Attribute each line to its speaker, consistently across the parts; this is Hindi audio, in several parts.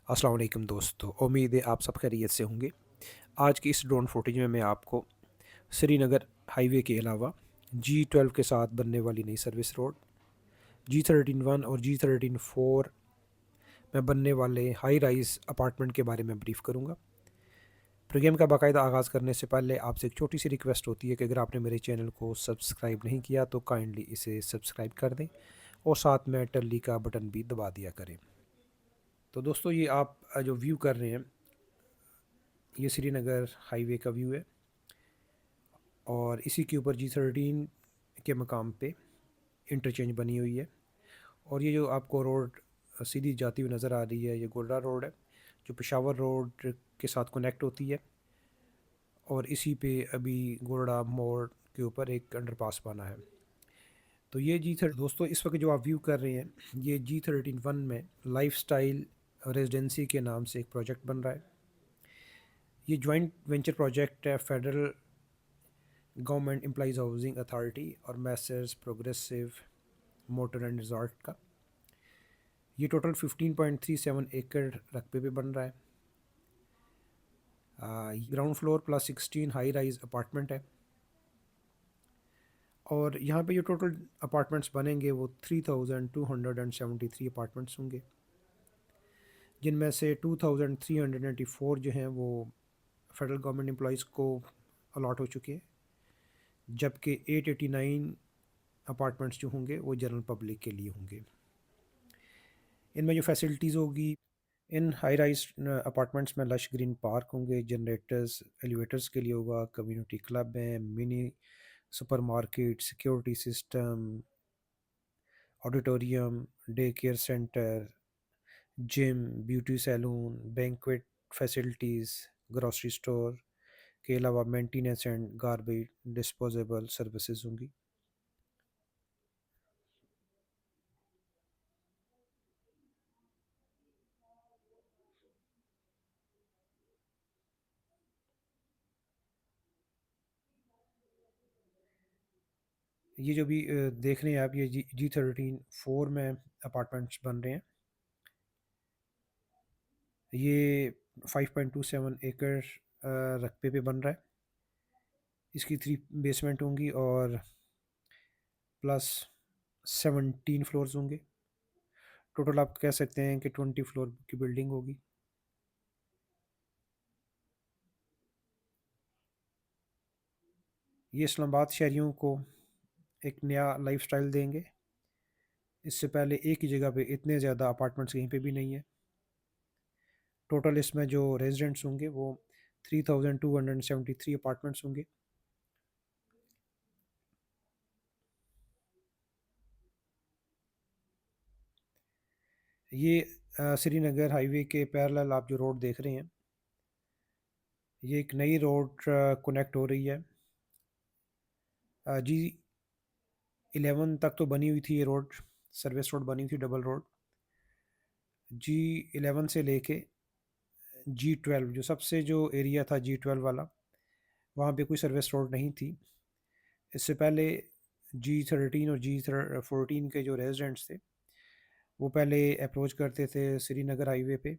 Speaker 1: अस्सलाम वालेकुम दोस्तों, उम्मीद है आप सब खैरियत से होंगे। आज की इस ड्रोन फुटेज में मैं आपको श्रीनगर हाईवे के अलावा G12 के साथ बनने वाली नई सर्विस रोड G13-1 और G13-4 में बनने वाले हाई राइज अपार्टमेंट के बारे में ब्रीफ करूंगा। प्रोग्राम का बाकायदा आगाज़ करने से पहले आपसे एक छोटी सी रिक्वेस्ट होती है कि अगर आपने मेरे चैनल को सब्सक्राइब नहीं किया तो काइंडली इसे सब्सक्राइब कर दें और साथ में टल्ली का बटन भी दबा दिया करें। तो दोस्तों, ये आप जो व्यू कर रहे हैं, ये श्रीनगर हाईवे का व्यू है और इसी के ऊपर G13 के मकाम पे इंटरचेंज बनी हुई है। और ये जो आपको रोड सीधी जाती हुई नज़र आ रही है, ये गोल्डा रोड है जो पेशावर रोड के साथ कनेक्ट होती है। और इसी पे अभी गोल्डा मोड़ के ऊपर एक अंडरपास बना है। तो ये दोस्तों, इस वक्त जो आप व्यू कर रहे हैं, ये G13-1 में लाइफ स्टाइल रेजिडेंसी के नाम से एक प्रोजेक्ट बन रहा है। ये जॉइंट वेंचर प्रोजेक्ट है Federal Government Employees Housing Authority और Messrs Progressive Motor and Resort का। ये टोटल 15.37 एकड़ रकबे पे बन रहा है। Ground floor plus 16 high rise apartment है। और यहाँ पे जो टोटल अपार्टमेंट्स बनेंगे वो 3273 अपार्टमेंट्स होंगे, जिनमें से 2394 जो हैं वो फेडरल गवर्नमेंट एम्प्लॉइज़ को अलॉट हो चुके हैं, जबकि 889 अपार्टमेंट्स जो होंगे वो जनरल पब्लिक के लिए होंगे। इनमें जो फैसिलिटीज़ होगी, इन हाई राइज अपार्टमेंट्स में लश ग्रीन पार्क होंगे, जनरेटर्स एलिवेटर्स के लिए होगा, कम्युनिटी क्लब हैं, mini supermarket, security system, auditorium, day care centre, gym, beauty salon, banquet facilities, grocery store के अलावा maintenance and garbage disposable services होंगी। ये जो भी देख रहे हैं आप, ये G13-4 में अपार्टमेंट्स बन रहे हैं। ये 5.27 एकड़ रकबे पे बन रहा है। इसकी 3 बेसमेंट होंगी और प्लस 17 फ्लोर्स होंगे। टोटल आप कह सकते हैं कि 20 फ्लोर की बिल्डिंग होगी। ये इस्लामाबाद शहरियों को एक नया लाइफस्टाइल देंगे। इससे पहले एक ही जगह पे इतने ज़्यादा अपार्टमेंट्स कहीं पे भी नहीं है। टोटल इसमें जो रेजिडेंट्स होंगे वो 3273 अपार्टमेंट्स होंगे। ये श्रीनगर हाईवे के पैरेलल आप जो रोड देख रहे हैं, ये एक नई रोड कनेक्ट हो रही है। G11 तक तो बनी हुई थी ये रोड, सर्विस रोड बनी थी, डबल रोड। G11 से लेके G12 जो सबसे जो एरिया था G12 वाला, वहाँ पे कोई सर्विस रोड नहीं थी। इससे पहले G13 और G14 के जो रेजिडेंट्स थे वो पहले अप्रोच करते थे श्रीनगर हाईवे पे,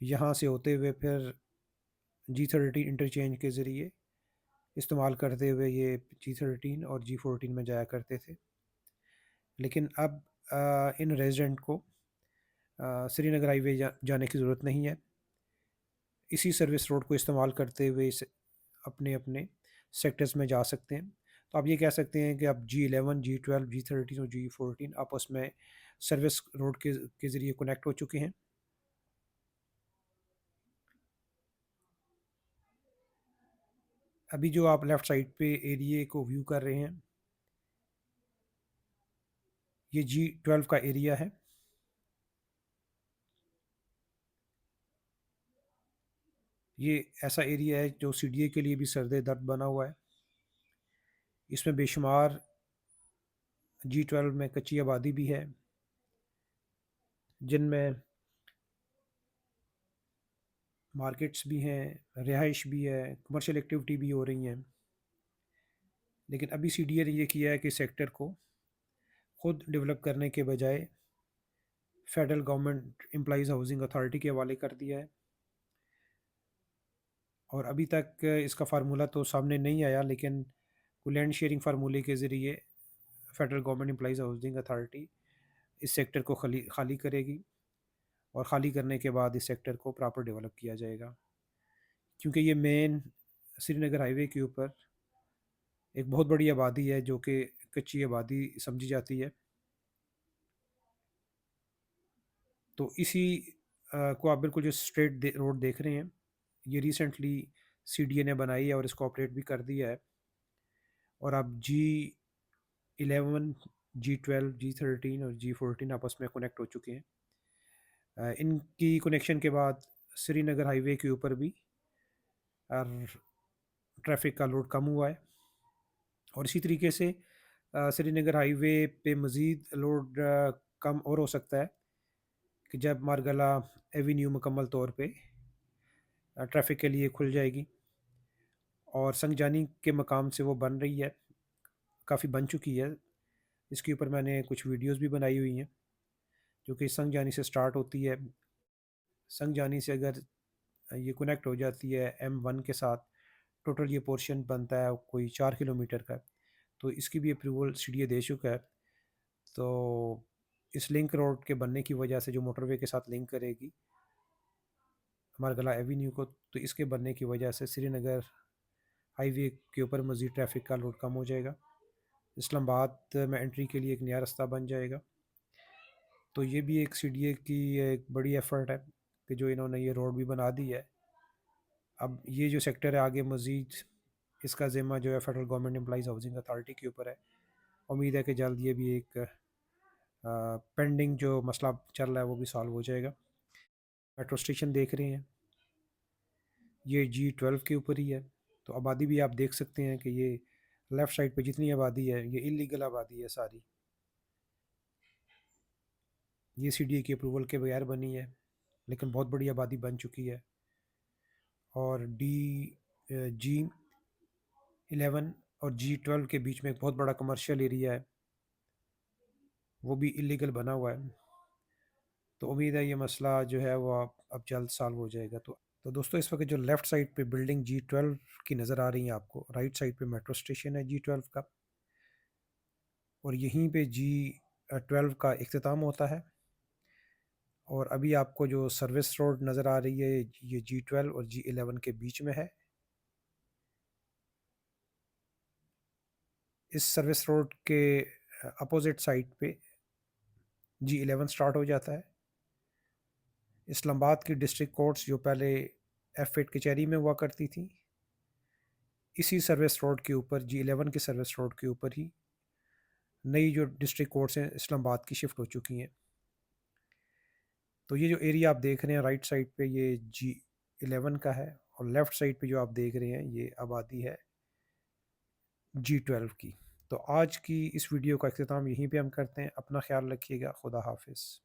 Speaker 1: यहाँ से होते हुए फिर G13 इंटरचेंज के ज़रिए इस्तेमाल करते हुए ये G13 और G14 में जाया करते थे। लेकिन अब इन रेजिडेंट को श्रीनगर हाईवे जाने की ज़रूरत नहीं है। इसी सर्विस रोड को इस्तेमाल करते हुए इस अपने अपने सेक्टर्स में जा सकते हैं। तो आप ये कह सकते हैं कि अब G11, G12, G13 और G14 आपस में सर्विस रोड के ज़रिए कनेक्ट हो चुके हैं। अभी जो आप लेफ़्ट साइड पे एरिया को व्यू कर रहे हैं, ये G12 का एरिया है। ये ऐसा एरिया है जो सीडीए के लिए भी सर्द दर्द बना हुआ है। इसमें बेशुमार G12 में कच्ची आबादी भी है, जिनमें मार्केट्स भी हैं, रिहाइश भी है, कमर्शियल एक्टिविटी भी हो रही हैं। लेकिन अभी सीडीए ने ये किया है कि सेक्टर को खुद डेवलप करने के बजाय federal Government Employees Housing authority के हवाले कर दिया है। और अभी तक इसका फार्मूला तो सामने नहीं आया, लेकिन लैंड शेयरिंग फार्मूले के ज़रिए federal Government Employees Housing authority इस सेक्टर को खाली खाली करेगी, और ख़ाली करने के बाद इस सेक्टर को प्रॉपर डेवलप किया जाएगा, क्योंकि ये मेन श्रीनगर हाईवे के ऊपर एक बहुत बड़ी आबादी है जो कि कच्ची आबादी समझी जाती है। तो इसी को आप बिल्कुल जो स्ट्रेट रोड देख रहे हैं, ये रिसेंटली सीडीए ने बनाई है और इसको ऑपरेट भी कर दिया है। और अब G11, G12, G13 और G14 आपस में कनेक्ट हो चुके हैं। इनकी कनेक्शन के बाद श्रीनगर हाईवे के ऊपर भी ट्रैफिक का लोड कम हुआ है। और इसी तरीके से श्रीनगर हाईवे पे मज़ीद लोड कम और हो सकता है कि जब मारगला एवेन्यू मुकम्मल तौर पे ट्रैफिक के लिए खुल जाएगी। और संगजानी के मकाम से वो बन रही है, काफ़ी बन चुकी है। इसके ऊपर मैंने कुछ वीडियोस भी बनाई हुई हैं, जो कि संगजानी से स्टार्ट होती है। संगजानी से अगर ये कनेक्ट हो जाती है M1 के साथ, टोटल ये पोर्शन बनता है कोई 4 किलोमीटर का। तो इसकी भी अप्रूवल सीडीए दे चुका है। तो इस लिंक रोड के बनने की वजह से जो मोटरवे के साथ लिंक करेगी मारगला एवेन्यू को, तो इसके बनने की वजह से श्रीनगर हाईवे के ऊपर मज़ीद ट्रैफिक का लोड कम हो जाएगा। इस्लामाबाद में एंट्री के लिए एक नया रास्ता बन जाएगा। तो ये भी एक सीडीए की एक बड़ी एफ़र्ट है कि जो इन्होंने ये रोड भी बना दी है। अब ये जो सेक्टर है आगे मज़ीद इसका ज़िम्मा जो है Federal Government Employees Housing authority के ऊपर है। उम्मीद है कि जल्द ये भी एक पेंडिंग जो मसला चल रहा है वो भी सॉल्व हो जाएगा। मेट्रो स्टेशन देख रहे हैं, ये G12 के ऊपर ही है। तो आबादी भी आप देख सकते हैं कि ये लेफ़्ट साइड पे जितनी आबादी है ये इलीगल आबादी है सारी। ये सीडीए की अप्रूवल के बगैर बनी है, लेकिन बहुत बड़ी आबादी बन चुकी है। और G11 और G12 के बीच में एक बहुत बड़ा कमर्शियल एरिया है, वो भी इलीगल बना हुआ है। तो उम्मीद है ये मसला जो है वो अब जल्द सॉल्व हो जाएगा। तो दोस्तों, इस वक्त जो लेफ़्ट साइड पे बिल्डिंग G12 की नज़र आ रही है आपको, राइट साइड पे मेट्रो स्टेशन है G12 का, और यहीं पे G12 का इख्तिताम होता है। और अभी आपको जो सर्विस रोड नज़र आ रही है ये G12 और G11 के बीच में है। इस सर्विस रोड के अपोजिट साइड पे G11 स्टार्ट हो जाता है। इस्लामाबाद की डिस्ट्रिक्ट कोर्ट्स जो पहले F8 कचहरी में हुआ करती थी, इसी सर्विस रोड के ऊपर G11 की सर्विस रोड के ऊपर ही नई जो डिस्ट्रिक्ट कोर्ट्स हैं इस्लामाबाद की शिफ्ट हो चुकी हैं। तो ये जो एरिया आप देख रहे हैं राइट साइड पे ये G11 का है, और लेफ़्ट साइड पे जो आप देख रहे हैं ये आबादी है G12 की। तो आज की इस वीडियो का अख्तिताम यहीं पे हम करते हैं। अपना ख्याल रखिएगा। खुदा हाफिज़।